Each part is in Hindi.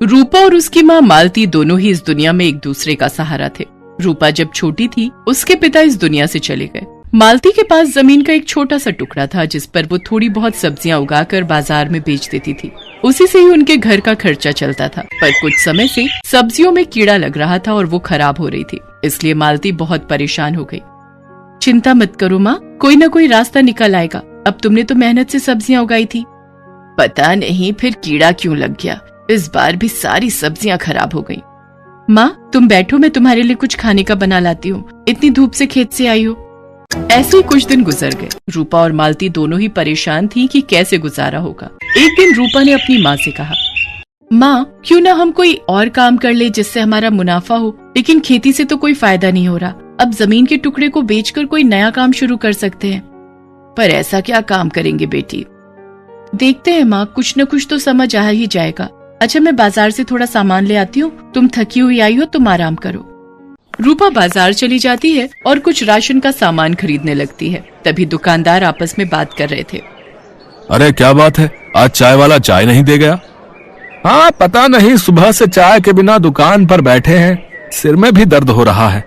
रूपा और उसकी माँ मालती दोनों ही इस दुनिया में एक दूसरे का सहारा थे। रूपा जब छोटी थी उसके पिता इस दुनिया से चले गए। मालती के पास जमीन का एक छोटा सा टुकड़ा था जिस पर वो थोड़ी बहुत सब्जियां उगाकर बाजार में बेच देती थी। उसी से ही उनके घर का खर्चा चलता था। पर कुछ समय से सब्जियों में कीड़ा लग रहा था और वो खराब हो रही थी, इसलिए मालती बहुत परेशान हो गई। चिंता मत करो माँ, कोई न कोई रास्ता निकल आएगा। अब तुमने तो मेहनत से सब्जियां उगाई थी। पता नहीं फिर कीड़ा क्यों लग गया, इस बार भी सारी सब्जियां खराब हो गई। माँ तुम बैठो, मैं तुम्हारे लिए कुछ खाने का बना लाती हूँ, इतनी धूप से खेत से आई हो। ऐसे ही कुछ दिन गुजर गए। रूपा और मालती दोनों ही परेशान थी कि कैसे गुजारा होगा। एक दिन रूपा ने अपनी माँ से कहा, माँ क्यों ना हम कोई और काम कर ले जिससे हमारा मुनाफा हो, लेकिन खेती से तो कोई फायदा नहीं हो रहा। अब जमीन के टुकड़े को बेचकर कोई नया काम शुरू कर सकते हैं। पर ऐसा क्या काम करेंगे बेटी? देखते हैं माँ, कुछ न कुछ तो समझ आ ही जाएगा। अच्छा मैं बाजार से थोड़ा सामान ले आती हूँ, तुम थकी हुई आई हो, तुम आराम करो। रूपा बाजार चली जाती है और कुछ राशन का सामान खरीदने लगती है। तभी दुकानदार आपस में बात कर रहे थे। अरे क्या बात है, आज चाय वाला चाय नहीं दे गया? हाँ पता नहीं, सुबह से चाय के बिना दुकान पर बैठे हैं, सिर में भी दर्द हो रहा है।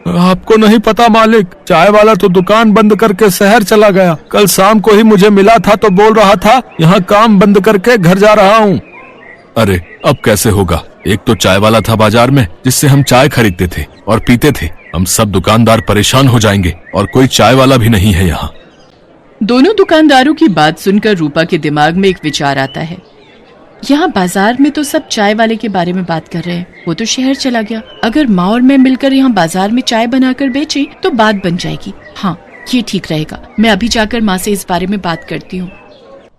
आपको नहीं पता मालिक, चाय वाला तो दुकान बंद करके शहर चला गया। कल शाम को ही मुझे मिला था तो बोल रहा था यहाँ काम बंद करके घर जा रहा हूँ। अरे अब कैसे होगा? एक तो चाय वाला था बाजार में जिससे हम चाय खरीदते थे और पीते थे। हम सब दुकानदार परेशान हो जाएंगे और कोई चाय वाला भी नहीं है यहाँ। दोनों दुकानदारों की बात सुनकर रूपा के दिमाग में एक विचार आता है। यहाँ बाजार में तो सब चाय वाले के बारे में बात कर रहे हैं, वो तो शहर चला गया। अगर माँ और मैं मिलकर यहाँ बाजार में चाय बनाकर बेचे तो बात बन जाएगी। हाँ ये ठीक रहेगा, मैं अभी जाकर माँ से इस बारे में बात करती हूँ।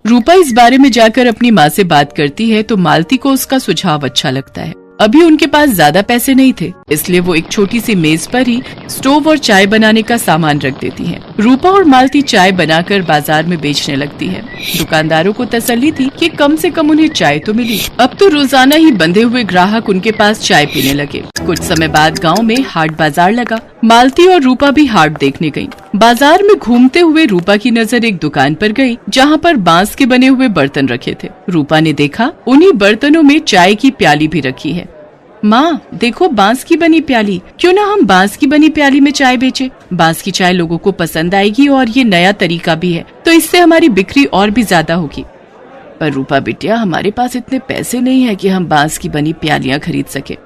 रूपा इस बारे में जाकर अपनी माँ से बात करती है तो मालती को उसका सुझाव अच्छा लगता है। अभी उनके पास ज्यादा पैसे नहीं थे, इसलिए वो एक छोटी सी मेज पर ही स्टोव और चाय बनाने का सामान रख देती हैं। रूपा और मालती चाय बनाकर बाजार में बेचने लगती है। दुकानदारों को तसल्ली थी कि कम से कम उन्हें चाय तो मिली। अब तो रोजाना ही बंधे हुए ग्राहक उनके पास चाय पीने लगे। कुछ समय बाद गाँव में हाट बाजार लगा। मालती और रूपा भी हाट देखने गयी। बाजार में घूमते हुए रूपा की नजर एक दुकान पर गई जहाँ पर बांस के बने हुए बर्तन रखे थे। रूपा ने देखा उन्हीं बर्तनों में चाय की प्याली भी रखी है। माँ देखो बांस की बनी प्याली, क्यों ना हम बांस की बनी प्याली में चाय बेचें? बांस की चाय लोगों को पसंद आएगी और ये नया तरीका भी है, तो इससे हमारी बिक्री और भी ज्यादा होगी। पर रूपा बिटिया, हमारे पास इतने पैसे नहीं है कि हम बांस की बनी प्यालियाँ खरीद सके।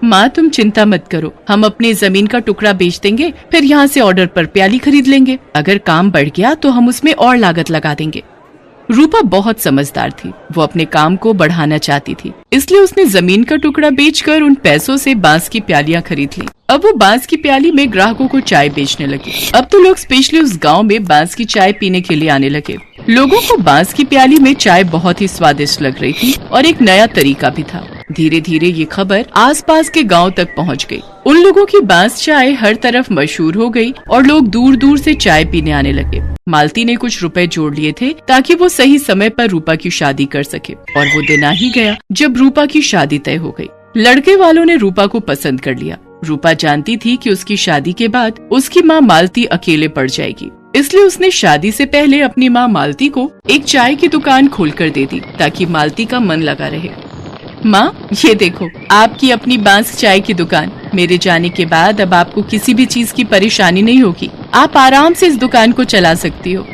माँ तुम चिंता मत करो, हम अपनी जमीन का टुकड़ा बेच देंगे, फिर यहाँ से ऑर्डर पर प्याली खरीद लेंगे। अगर काम बढ़ गया तो हम उसमें और लागत लगा देंगे। रूपा बहुत समझदार थी, वो अपने काम को बढ़ाना चाहती थी, इसलिए उसने जमीन का टुकड़ा बेचकर उन पैसों से बांस की प्यालियां खरीद ली। अब वो बांस की प्याली में ग्राहकों को चाय बेचने लगी। अब तो लोग स्पेशली उस गांव में बांस की चाय पीने के लिए आने लगे। लोगों को बांस की प्याली में चाय बहुत ही स्वादिष्ट लग रही थी और एक नया तरीका भी था। धीरे धीरे ये खबर आसपास के गांव तक पहुंच गई। उन लोगों की बांस चाय हर तरफ मशहूर हो गई और लोग दूर दूर से चाय पीने आने लगे। मालती ने कुछ रुपए जोड़ लिए थे ताकि वो सही समय पर रूपा की शादी कर सके, और वो दिन आ ही गया जब रूपा की शादी तय हो गई। लड़के वालों ने रूपा को पसंद कर लिया। रूपा जानती थी कि उसकी शादी के बाद उसकी माँ मालती अकेले पड़ जाएगी, इसलिए उसने शादी से पहले अपनी माँ मालती को एक चाय की दुकान खोलकर दे दी ताकि मालती का मन लगा रहे। माँ ये देखो, आपकी अपनी बांस चाय की दुकान। मेरे जाने के बाद अब आपको किसी भी चीज की परेशानी नहीं होगी, आप आराम से इस दुकान को चला सकती हो।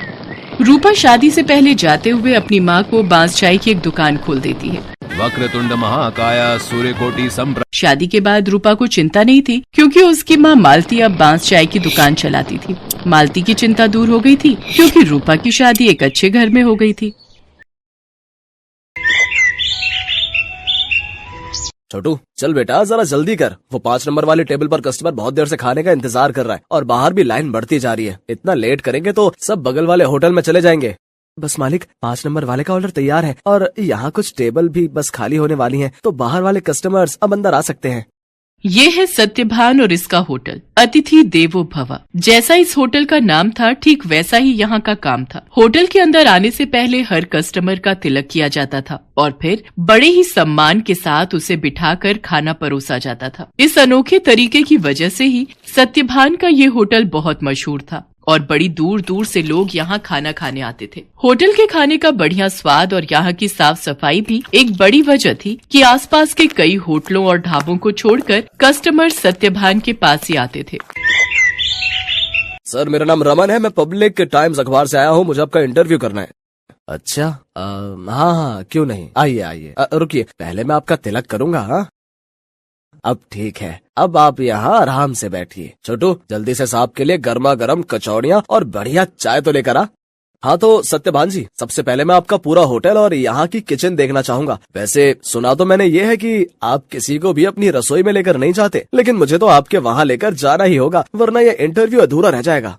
रूपा शादी से पहले जाते हुए अपनी माँ को बांस चाय की एक दुकान खोल देती है। वक्रतुंड महाकाय सूर्यकोटि संप्रभ। शादी के बाद रूपा को चिंता नहीं थी क्योंकि उसकी माँ मालती अब बांस चाय की दुकान चलाती थी। मालती की चिंता दूर हो गई थी क्योंकि रूपा की शादी एक अच्छे घर में हो गई थी। छोटू चल बेटा जरा जल्दी कर, वो 5 नंबर वाले टेबल पर कस्टमर बहुत देर से खाने का इंतजार कर रहा है और बाहर भी लाइन बढ़ती जा रही है। इतना लेट करेंगे तो सब बगल वाले होटल में चले जाएंगे। बस मालिक, 5 नंबर वाले का ऑर्डर तैयार है और यहाँ कुछ टेबल भी बस खाली होने वाली हैं, तो बाहर वाले कस्टमर्स अब अंदर आ सकते हैं। ये है सत्यभान और इसका होटल अतिथि देवो भव। जैसा इस होटल का नाम था ठीक वैसा ही यहाँ का काम था। होटल के अंदर आने से पहले हर कस्टमर का तिलक किया जाता था और फिर बड़े ही सम्मान के साथ उसे बिठाकर खाना परोसा जाता था। इस अनोखे तरीके की वजह से ही सत्यभान का ये होटल बहुत मशहूर था। और बड़ी दूर दूर से लोग यहाँ खाना खाने आते थे। होटल के खाने का बढ़िया स्वाद और यहाँ की साफ सफाई भी एक बड़ी वजह थी कि आसपास के कई होटलों और ढाबों को छोड़कर कस्टमर सत्यभान के पास ही आते थे। सर, मेरा नाम रमन है, मैं पब्लिक टाइम्स अखबार से आया हूँ, मुझे आपका इंटरव्यू करना है। अच्छा, हाँ, क्यों नहीं, आइए आइए। रुकिए, पहले मैं आपका तिलक करूंगा। हाँ, अब ठीक है, अब आप यहाँ आराम से बैठिए। छोटू, जल्दी से साहब के लिए गर्मा गर्म कचौड़ियाँ और बढ़िया चाय तो लेकर आ। हाँ तो सत्यभान जी, सबसे पहले मैं आपका पूरा होटल और यहाँ की किचन देखना चाहूंगा। वैसे सुना तो मैंने ये है कि आप किसी को भी अपनी रसोई में लेकर नहीं जाते, लेकिन मुझे तो आपके वहाँ लेकर जाना ही होगा, वरना ये इंटरव्यू अधूरा रह जाएगा।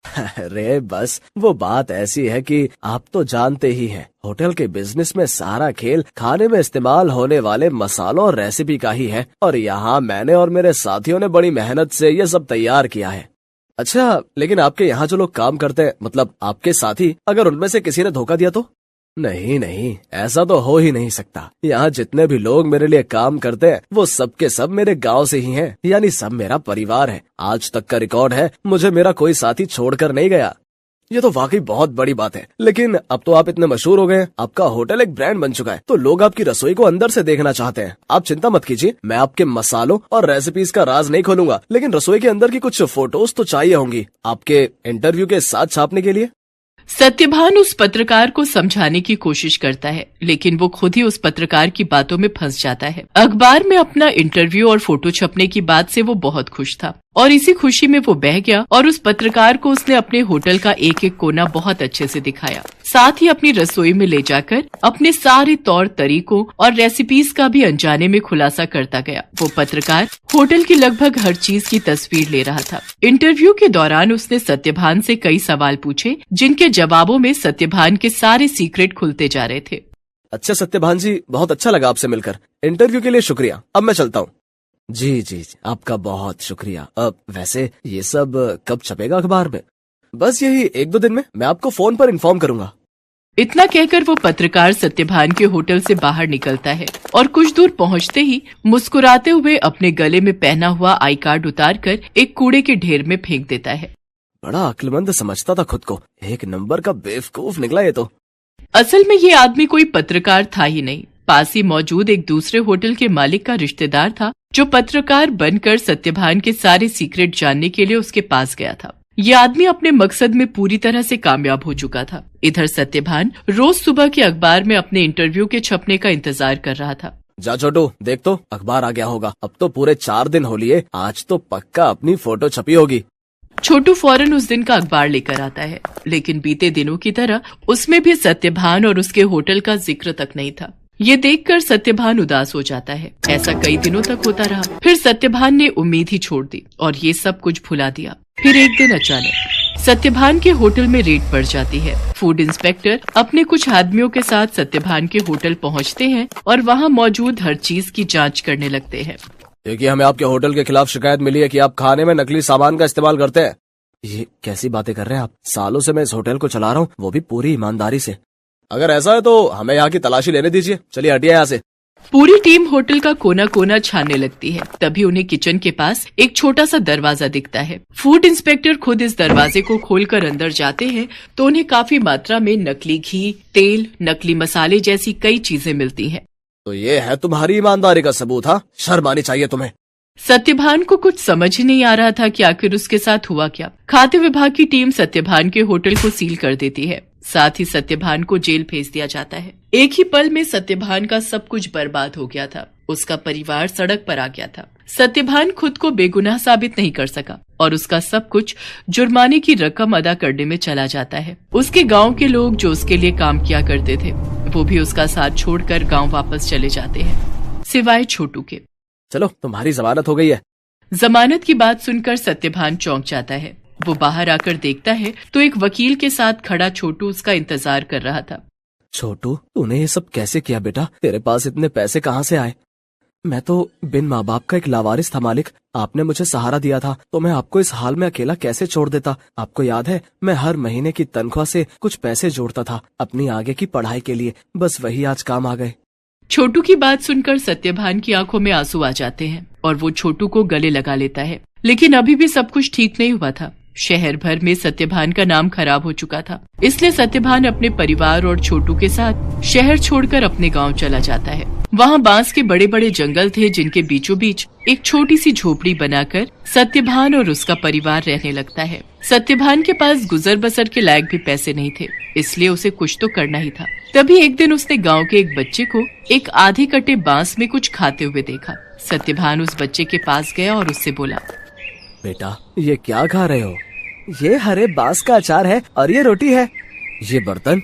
अरे बस, वो बात ऐसी है कि आप तो जानते ही हैं, होटल के बिजनेस में सारा खेल खाने में इस्तेमाल होने वाले मसालों और रेसिपी का ही है, और यहाँ मैंने और मेरे साथियों ने बड़ी मेहनत से ये सब तैयार किया है। अच्छा, लेकिन आपके यहाँ जो लोग काम करते हैं, मतलब आपके साथी, अगर उनमें से किसी ने धोखा दिया तो? नहीं नहीं, ऐसा तो हो ही नहीं सकता। यहाँ जितने भी लोग मेरे लिए काम करते हैं वो सब के सब मेरे गांव से ही हैं, यानी सब मेरा परिवार है। आज तक का रिकॉर्ड है, मुझे मेरा कोई साथी छोड़कर नहीं गया। ये तो वाकई बहुत बड़ी बात है। लेकिन अब तो आप इतने मशहूर हो गए हैं, आपका होटल एक ब्रांड बन चुका है, तो लोग आपकी रसोई को अंदर से देखना चाहते हैं। आप चिंता मत कीजिए, मैं आपके मसालों और रेसिपीज का राज नहीं खोलूंगा, लेकिन रसोई के अंदर की कुछ फोटोज तो चाहिए होंगी आपके इंटरव्यू के साथ छापने के लिए। सत्यभान उस पत्रकार को समझाने की कोशिश करता है, लेकिन वो खुद ही उस पत्रकार की बातों में फंस जाता है। अखबार में अपना इंटरव्यू और फोटो छपने की बात से वो बहुत खुश था और इसी खुशी में वो बह गया और उस पत्रकार को उसने अपने होटल का एक एक कोना बहुत अच्छे से दिखाया। साथ ही अपनी रसोई में ले जाकर अपने सारे तौर तरीकों और रेसिपीज का भी अनजाने में खुलासा करता गया। वो पत्रकार होटल की लगभग हर चीज की तस्वीर ले रहा था। इंटरव्यू के दौरान उसने सत्यभान से कई सवाल पूछे, जिनके जवाबों में सत्यभान के सारे सीक्रेट खुलते जा रहे थे। अच्छा सत्यभान जी, बहुत अच्छा लगा आपसे मिलकर। इंटरव्यू के लिए शुक्रिया, अब मैं चलता हूँ। जी, आपका बहुत शुक्रिया। वैसे ये सब कब छपेगा अखबार में? बस यही 1-2 दिन में, मैं आपको फोन पर इन्फॉर्म करूंगा। इतना कहकर वो पत्रकार सत्यभान के होटल से बाहर निकलता है और कुछ दूर पहुंचते ही मुस्कुराते हुए अपने गले में पहना हुआ आई कार्ड उतारकर एक कूड़े के ढेर में फेंक देता है। बड़ा अक्लमंद समझता था खुद को, एक नंबर का बेवकूफ निकला ये तो। असल में ये आदमी कोई पत्रकार था ही नहीं, पास ही मौजूद एक दूसरे होटल के मालिक का रिश्तेदार था, जो पत्रकार बनकर सत्यभान के सारे सीक्रेट जानने के लिए उसके पास गया था। ये आदमी अपने मकसद में पूरी तरह से कामयाब हो चुका था। इधर सत्यभान रोज सुबह के अखबार में अपने इंटरव्यू के छपने का इंतजार कर रहा था। जा छोटू, देख तो अखबार आ गया होगा। अब तो पूरे 4 दिन हो लिए, आज तो पक्का अपनी फोटो छपी होगी। छोटू फौरन उस दिन का अखबार लेकर आता है, लेकिन बीते दिनों की तरह उसमें भी सत्यभान और उसके होटल का जिक्र तक नहीं था। ये देखकर सत्यभान उदास हो जाता है। ऐसा कई दिनों तक होता रहा। फिर सत्यभान ने उम्मीद ही छोड़ दी और ये सब कुछ भुला दिया। फिर एक दिन अचानक सत्यभान के होटल में रेड पड़ जाती है। फूड इंस्पेक्टर अपने कुछ आदमियों के साथ सत्यभान के होटल पहुंचते हैं और वहां मौजूद हर चीज की जांच करने लगते हैं। देखिए, हमें आपके होटल के खिलाफ शिकायत मिली है कि आप खाने में नकली सामान का इस्तेमाल करते हैं। ये कैसी बातें कर रहे हैं आप? सालों से मैं इस होटल को चला रहा हूँ, वो भी पूरी ईमानदारी से। अगर ऐसा है तो हमें यहाँ की तलाशी लेने दीजिए। चलिए हटिए यहाँ से। पूरी टीम होटल का कोना कोना छानने लगती है। तभी उन्हें किचन के पास एक छोटा सा दरवाजा दिखता है। फूड इंस्पेक्टर खुद इस दरवाजे को खोलकर अंदर जाते हैं तो उन्हें काफी मात्रा में नकली घी, तेल, नकली मसाले जैसी कई चीजें मिलती हैं। तो ये है तुम्हारी ईमानदारी का सबूत? हाँ, शर्म आनी चाहिए तुम्हें। सत्यभान को कुछ समझ ही नहीं आ रहा था कि आखिर उसके साथ हुआ क्या। खाद्य विभाग की टीम सत्यभान के होटल को सील कर देती है। साथ ही सत्यभान को जेल भेज दिया जाता है। एक ही पल में सत्यभान का सब कुछ बर्बाद हो गया था। उसका परिवार सड़क पर आ गया था। सत्यभान खुद को बेगुनाह साबित नहीं कर सका और उसका सब कुछ जुर्माने की रकम अदा करने में चला जाता है। उसके गांव के लोग जो उसके लिए काम किया करते थे, वो भी उसका साथ छोड़कर गांव वापस चले जाते हैं, सिवाय छोटू के। चलो, तुम्हारी जमानत हो गई है। जमानत की बात सुनकर सत्यभान चौंक जाता है। वो बाहर आकर देखता है तो एक वकील के साथ खड़ा छोटू उसका इंतजार कर रहा था। छोटू, तूने ये सब कैसे किया बेटा? तेरे पास इतने पैसे कहाँ से आए? मैं तो बिन माँ बाप का एक लावारिस था मालिक। आपने मुझे सहारा दिया था तो मैं आपको इस हाल में अकेला कैसे छोड़ देता? आपको याद है, मैं हर महीने की तनख्वाह से कुछ पैसे जोड़ता था अपनी आगे की पढ़ाई के लिए। बस वही आज काम आ गए। छोटू की बात सुनकर सत्यभान की आंखों में आंसू आ जाते हैं और वो छोटू को गले लगा लेता है। लेकिन अभी भी सब कुछ ठीक नहीं हुआ था। शहर भर में सत्यभान का नाम खराब हो चुका था, इसलिए सत्यभान अपने परिवार और छोटू के साथ शहर छोड़कर अपने गांव चला जाता है। वहाँ बांस के बड़े बड़े जंगल थे, जिनके बीचों बीच एक छोटी सी झोपड़ी बनाकर सत्यभान और उसका परिवार रहने लगता है। सत्यभान के पास गुजर बसर के लायक भी पैसे नहीं थे, इसलिए उसे कुछ तो करना ही था। तभी एक दिन उसने गांव के एक बच्चे को एक आधे कटे बांस में कुछ खाते हुए देखा। सत्यभान उस बच्चे के पास गया और उससे बोला, बेटा ये क्या खा रहे हो? ये हरे बांस का अचार है और ये रोटी है। ये बर्तन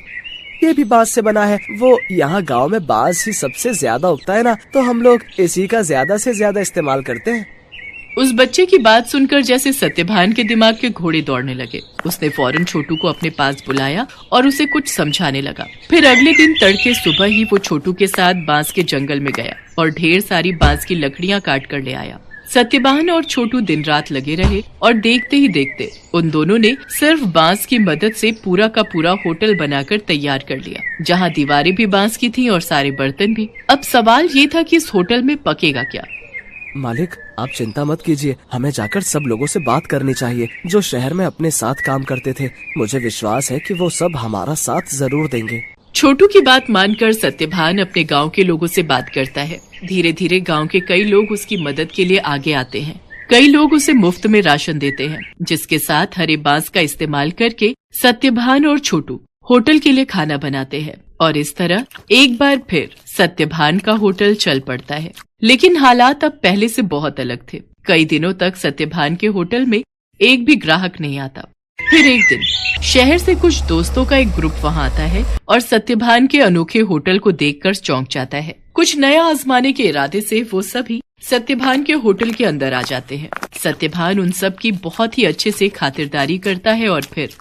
ये भी बांस से बना है। वो यहाँ गांव में बांस ही सबसे ज्यादा उगता है ना, तो हम लोग इसी का ज्यादा से ज्यादा इस्तेमाल करते हैं। उस बच्चे की बात सुनकर जैसे सत्यभान के दिमाग के घोड़े दौड़ने लगे। उसने फौरन छोटू को अपने पास बुलाया और उसे कुछ समझाने लगा। फिर अगले दिन तड़के सुबह ही वो छोटू के साथ बांस के जंगल में गया और ढेर सारी बांस की लकड़ियां काट कर ले आया। सत्यभान और छोटू दिन रात लगे रहे और देखते ही देखते उन दोनों ने सिर्फ बांस की मदद से पूरा का पूरा होटल बनाकर तैयार कर लिया, जहाँ दीवारें भी बांस की थीं और सारे बर्तन भी। अब सवाल ये था कि इस होटल में पकेगा क्या। मालिक आप चिंता मत कीजिए, हमें जाकर सब लोगों से बात करनी चाहिए जो शहर में अपने साथ काम करते थे। मुझे विश्वास है कि वो सब हमारा साथ जरूर देंगे। छोटू की बात मानकर सत्यभान अपने गांव के लोगों से बात करता है। धीरे धीरे गांव के कई लोग उसकी मदद के लिए आगे आते हैं। कई लोग उसे मुफ्त में राशन देते हैं, जिसके साथ हरे बांस का इस्तेमाल करके सत्यभान और छोटू होटल के लिए खाना बनाते हैं। और इस तरह एक बार फिर सत्यभान का होटल चल पड़ता है। लेकिन हालात अब पहले से बहुत अलग थे। कई दिनों तक सत्यभान के होटल में एक भी ग्राहक नहीं आता। फिर एक दिन शहर से कुछ दोस्तों का एक ग्रुप वहां आता है और सत्यभान के अनोखे होटल को देखकर चौंक जाता है। कुछ नया आजमाने के इरादे से वो सभी सत्यभान के होटल के अंदर आ जाते हैं। सत्यभान उन सब की बहुत ही अच्छे से खातिरदारी करता है और फिर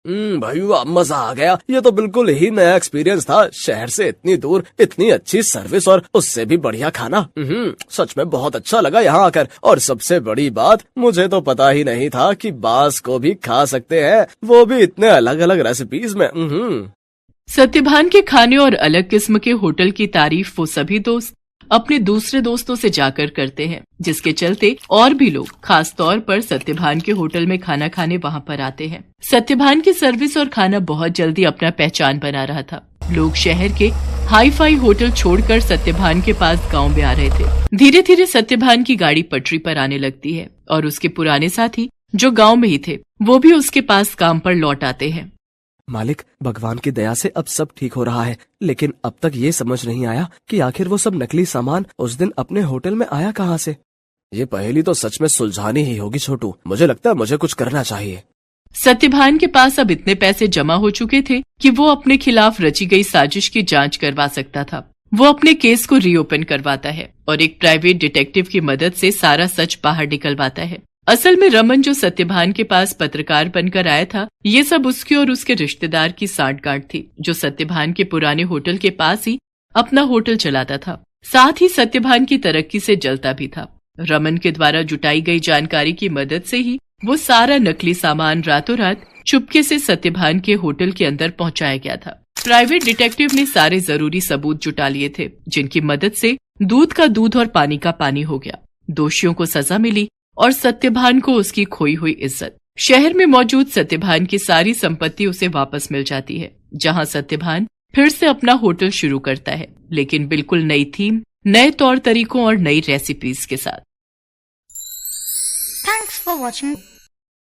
भाई वाह, मजा आ गया। ये तो बिल्कुल ही नया एक्सपीरियंस था। शहर से इतनी दूर इतनी अच्छी सर्विस और उससे भी बढ़िया खाना। सच में बहुत अच्छा लगा यहाँ आकर। और सबसे बड़ी बात, मुझे तो पता ही नहीं था कि बांस को भी खा सकते हैं, वो भी इतने अलग अलग रेसिपीज में। सत्यभान के खाने और अलग किस्म के होटल की तारीफ वो सभी दोस्त अपने दूसरे दोस्तों से जाकर करते हैं, जिसके चलते और भी लोग खास तौर पर सत्यभान के होटल में खाना खाने वहां पर आते हैं। सत्यभान की सर्विस और खाना बहुत जल्दी अपना पहचान बना रहा था। लोग शहर के हाई फाई होटल छोड़कर सत्यभान के पास गांव में आ रहे थे। धीरे धीरे सत्यभान की गाड़ी पटरी पर आने लगती है और उसके पुराने साथी जो गाँव में ही थे वो भी उसके पास काम पर लौट आते हैं। मालिक भगवान की दया से अब सब ठीक हो रहा है, लेकिन अब तक ये समझ नहीं आया कि आखिर वो सब नकली सामान उस दिन अपने होटल में आया कहाँ से। ये पहेली तो सच में सुलझानी ही होगी छोटू। मुझे लगता है मुझे कुछ करना चाहिए। सत्यभान के पास अब इतने पैसे जमा हो चुके थे कि वो अपने खिलाफ रची गई साजिश की जांच करवा सकता था। वो अपने केस को रीओपन करवाता है और एक प्राइवेट डिटेक्टिव की मदद से सारा सच बाहर निकलवाता है। असल में रमन जो सत्यभान के पास पत्रकार बनकर आया था, ये सब उसके और उसके रिश्तेदार की सांठगांठ थी, जो सत्यभान के पुराने होटल के पास ही अपना होटल चलाता था। साथ ही सत्यभान की तरक्की से जलता भी था। रमन के द्वारा जुटाई गई जानकारी की मदद से ही वो सारा नकली सामान रातों रात चुपके से सत्यभान के होटल के अंदर पहुंचाया गया था। प्राइवेट डिटेक्टिव ने सारे जरूरी सबूत जुटा लिए थे, जिनकी मदद से दूध का दूध और पानी का पानी हो गया। दोषियों को सजा मिली और सत्यभान को उसकी खोई हुई इज्जत। शहर में मौजूद सत्यभान की सारी संपत्ति उसे वापस मिल जाती है, जहां सत्यभान फिर से अपना होटल शुरू करता है, लेकिन बिल्कुल नई थीम, नए तौर तरीकों और नई रेसिपीज के साथ। Thanks for watching.